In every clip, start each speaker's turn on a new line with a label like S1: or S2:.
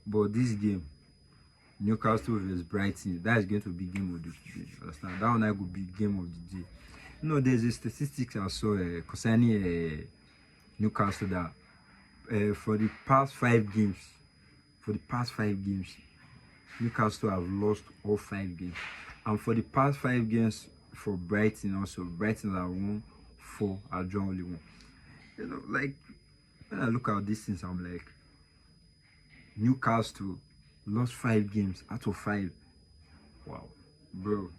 S1: But this game, Newcastle vs Brighton, that is going to be game of the day. Understand? That one I could be game of the day. You know, there's a statistics I saw concerning Newcastle that for the past 5 games, Newcastle have lost all 5 games, and for the past 5 games for Brighton also, Brighton have won 4, and drawn only 1. You know, like when I look at these things, I'm like, Newcastle lost 5 games out of 5. Wow, bro.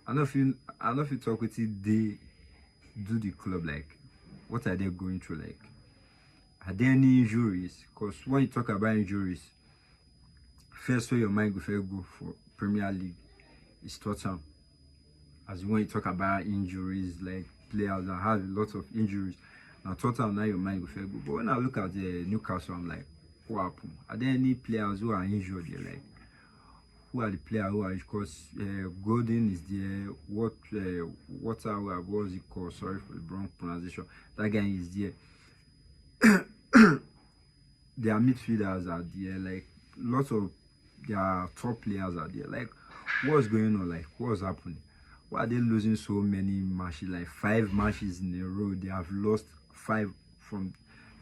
S1: I don't feel talk with it. They do the club, like, what are they going through? Like, are there any injuries? Because when you talk about injuries, first way your mind go for Premier League is Tottenham. As when you talk about injuries, like players that have a lot of injuries, now Tottenham, now your mind go. But when I look at the Newcastle, I'm like, what happened? Are there any players who are injured there? Like, who are the players who are? Because Golden is there. What was it called? Sorry for the wrong pronunciation. That guy is there. Their midfielders are there. Like, lots of their top players are there. Like, what's going on? Like, what's happening? Why are they losing so many matches? Like 5 matches in a row, they have lost 5 from.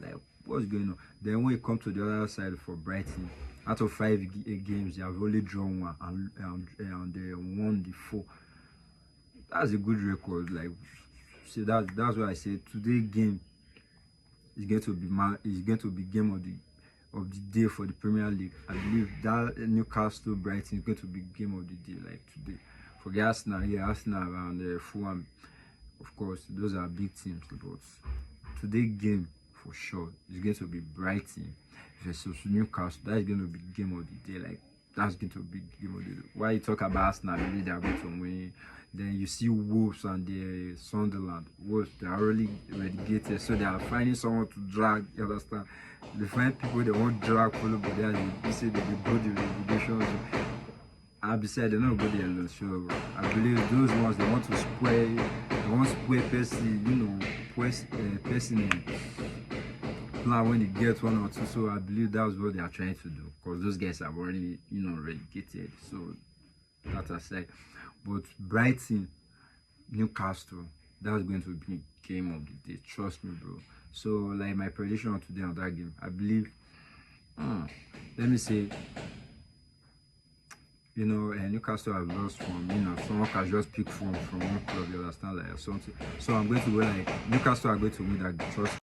S1: Like, what's going on? Then when you come to the other side for Brighton, out of 5 games, they have only drawn 1 and they won the 4. That's a good record. Like, see, that's why I said today game is going to be game of the day for the Premier League. I believe that Newcastle Brighton is going to be game of the day, like today. For the Arsenal, Arsenal and Fulham, of course, those are big teams. But today game for sure is going to be Brighton versus Newcastle. That is going to be game of the day. Like, that's going to be game of the day. Why you talk about Arsenal, I believe they are going to win. Then you see Wolves and the Sunderland. Wolves, they are already relegated, so they are finding someone to drag. You understand? They find people they won't drag follow, but they say that they go the relegation. So, and besides, they're not good alone. So I believe those ones, they want to square person, you know, person plan when they get 1 or 2. So I believe that's what they are trying to do, because those guys have already, you know, relegated. So that aside, but Brighton, Newcastle, that's going to be game of the day. Trust me, bro. So, like, my prediction today on that game, I believe, let me say, you know, Newcastle have lost from, you know, someone can just pick from one club, you understand, like something. So I'm going to go like Newcastle are going to win that. Trust